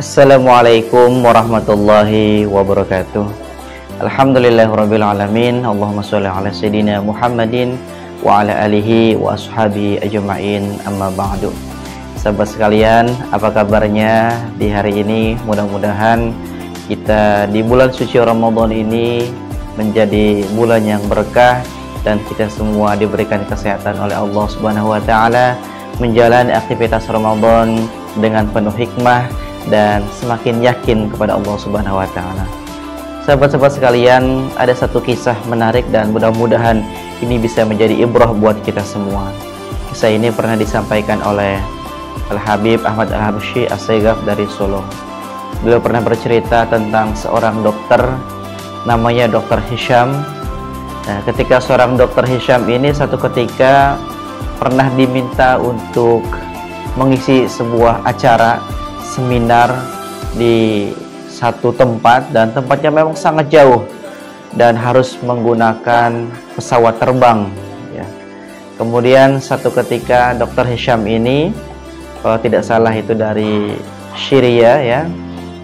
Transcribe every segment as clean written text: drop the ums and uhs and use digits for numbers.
Assalamualaikum warahmatullahi wabarakatuh. Alhamdulillahirabbil alamin. Allahumma shalli ala sayidina Muhammadin wa ala alihi wa ashabihi ajma'in, amma ba'du. Sahabat sekalian, apa kabarnya di hari ini? Mudah-mudahan kita di bulan suci Ramadan ini menjadi bulan yang berkah dan kita semua diberikan kesehatan oleh Allah Subhanahu wa taala menjalani aktivitas Ramadan dengan penuh hikmah dan semakin yakin kepada Allah Subhanahu wa taala. Sahabat-sahabat sekalian, ada satu kisah menarik dan mudah-mudahan ini bisa menjadi ibrah buat kita semua. Kisah ini pernah disampaikan oleh Al-Habib Ahmad Al-Habsyi As-Sayyaf dari Solo. Beliau pernah bercerita tentang seorang dokter namanya Dr. Hisham. Nah, ketika seorang Dr. Hisham ini satu ketika pernah diminta untuk mengisi sebuah acara seminar di satu tempat, dan tempatnya memang sangat jauh dan harus menggunakan pesawat terbang ya. Kemudian satu ketika Dr. Hisham ini, kalau tidak salah itu dari Syria ya,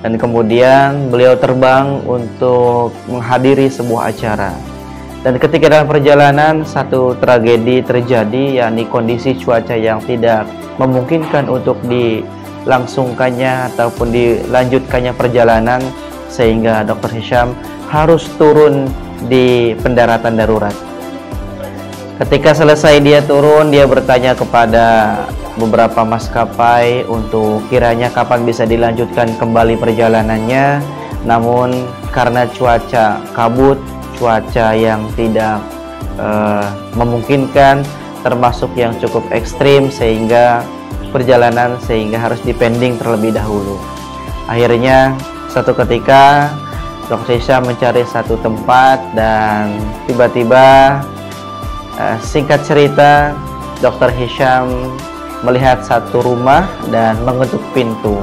dan kemudian beliau terbang untuk menghadiri sebuah acara. Dan ketika dalam perjalanan satu tragedi terjadi, yakni kondisi cuaca yang tidak memungkinkan untuk dilangsungkannya ataupun dilanjutkannya perjalanan, sehingga Dr. Hisham harus turun di pendaratan darurat. Ketika selesai dia turun, dia bertanya kepada beberapa maskapai untuk kiranya kapan bisa dilanjutkan kembali perjalanannya. Namun karena cuaca kabut, cuaca yang tidak memungkinkan, termasuk yang cukup ekstrim, sehingga perjalanan harus dipending terlebih dahulu. Akhirnya satu ketika Dr. Hisham mencari satu tempat dan tiba-tiba singkat cerita Dr. Hisham melihat satu rumah dan mengetuk pintu.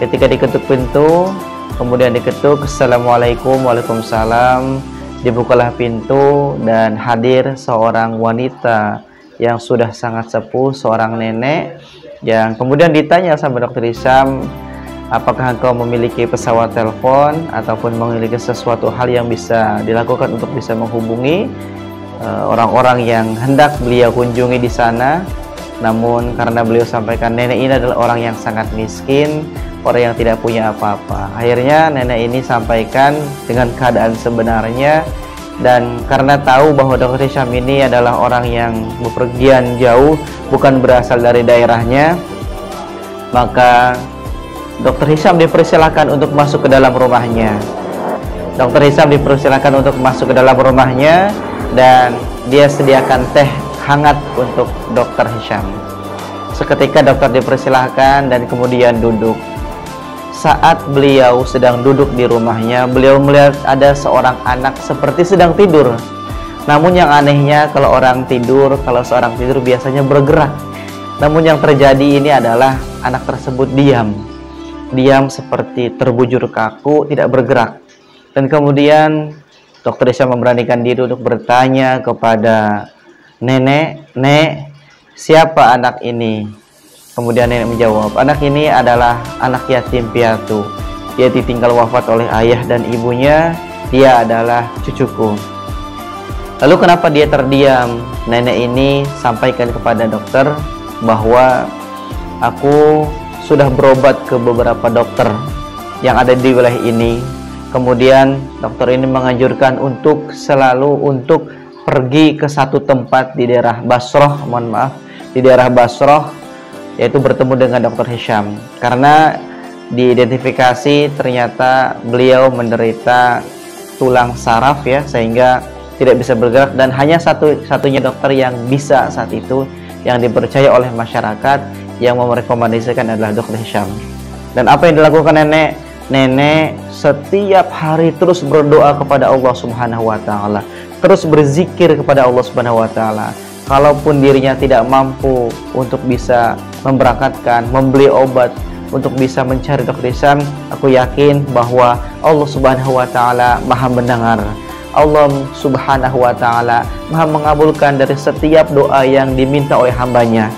Ketika diketuk pintu, kemudian diketuk, Assalamualaikum, waalaikumsalam. Dibukalah pintu dan hadir seorang wanita yang sudah sangat sepuh, seorang nenek, yang kemudian ditanya sama Dr. Hisham, apakah engkau memiliki pesawat telepon ataupun memiliki sesuatu hal yang bisa dilakukan untuk bisa menghubungi orang-orang yang hendak beliau kunjungi di sana. Namun karena beliau sampaikan nenek ini adalah orang yang sangat miskin, orang yang tidak punya apa-apa. Akhirnya nenek ini sampaikan dengan keadaan sebenarnya, dan karena tahu bahwa Dr. Hisham ini adalah orang yang bepergian jauh, bukan berasal dari daerahnya, maka Dr. Hisham dipersilakan untuk masuk ke dalam rumahnya. Dr. Hisham dipersilakan untuk masuk ke dalam rumahnya dan dia sediakan teh hangat untuk Dr. Hisham. Seketika dokter dipersilahkan dan kemudian duduk. Saat beliau sedang duduk di rumahnya, beliau melihat ada seorang anak seperti sedang tidur. Namun yang anehnya, kalau seorang tidur biasanya bergerak. Namun yang terjadi ini adalah anak tersebut diam seperti terbujur kaku, tidak bergerak. Dan kemudian Dr. Hisham memberanikan diri untuk bertanya kepada nenek, "Nek, siapa anak ini?" Kemudian nenek menjawab, "Anak ini adalah anak yatim piatu. Dia ditinggal wafat oleh ayah dan ibunya. Dia adalah cucuku." Lalu kenapa dia terdiam? Nenek ini sampaikan kepada dokter bahwa aku sudah berobat ke beberapa dokter yang ada di wilayah ini. Kemudian dokter ini menganjurkan untuk selalu pergi ke satu tempat di daerah Basrah, yaitu bertemu dengan Dr. Hisham, karena diidentifikasi ternyata beliau menderita tulang saraf ya, sehingga tidak bisa bergerak, dan hanya satunya dokter yang bisa saat itu, yang dipercaya oleh masyarakat, yang merekomendasikan adalah Dr. Hisham. Dan apa yang dilakukan nenek setiap hari terus berdoa kepada Allah Subhanahu wa taala, terus berzikir kepada Allah Subhanahu wa taala. Kalaupun dirinya tidak mampu untuk bisa memberangkatkan, membeli obat untuk bisa mencari Dr. Hisham, aku yakin bahwa Allah Subhanahu wa taala Maha mendengar. Allah Subhanahu wa taala Maha mengabulkan dari setiap doa yang diminta oleh hambanya.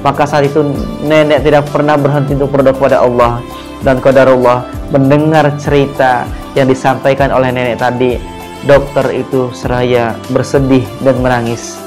Maka saat itu nenek tidak pernah berhenti untuk berdoa kepada Allah. dan qadarullah mendengar cerita yang disampaikan oleh nenek tadi, dokter itu seraya bersedih dan menangis.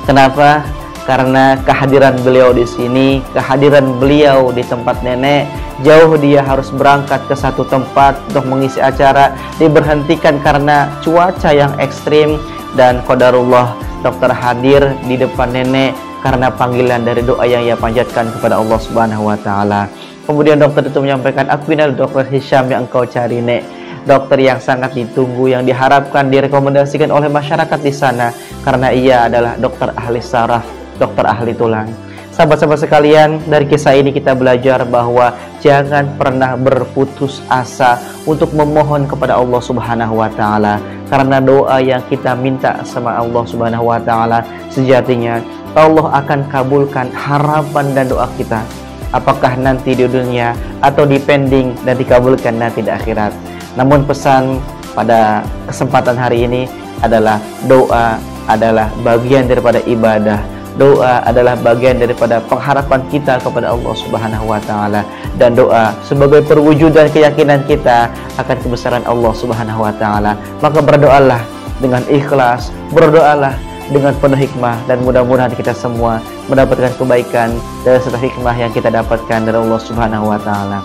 Kenapa? Karena kehadiran beliau di sini, kehadiran beliau di tempat nenek, jauh dia harus berangkat ke satu tempat untuk mengisi acara, diberhentikan karena cuaca yang ekstrim, dan qadarullah dokter hadir di depan nenek karena panggilan dari doa yang ia panjatkan kepada Allah Subhanahu wa taala. Kemudian dokter itu menyampaikan, "Aku ini adalah dokter Hisham yang engkau cari, Nek." Dokter yang sangat ditunggu, yang diharapkan, direkomendasikan oleh masyarakat di sana karena ia adalah dokter ahli saraf, dokter ahli tulang. Sahabat-sahabat sekalian, dari kisah ini kita belajar bahwa jangan pernah berputus asa untuk memohon kepada Allah Subhanahu wa taala, karena doa yang kita minta sama Allah Subhanahu wa taala sejatinya Allah akan kabulkan harapan dan doa kita, apakah nanti di dunia atau di pending dan dikabulkan nanti di akhirat. Namun pesan pada kesempatan hari ini adalah doa adalah bagian daripada ibadah. Doa adalah bagian daripada pengharapan kita kepada Allah Subhanahu wa taala, dan doa sebagai perwujudan keyakinan kita akan kebesaran Allah Subhanahu wa taala. Maka berdoalah dengan ikhlas, berdoalah dengan penuh hikmah, dan mudah-mudahan kita semua mendapatkan kebaikan dan serta hikmah yang kita dapatkan dari Allah Subhanahu wa taala.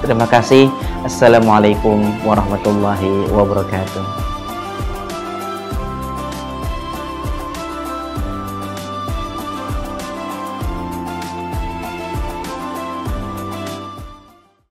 Terima kasih. Assalamualaikum warahmatullahi wabarakatuh.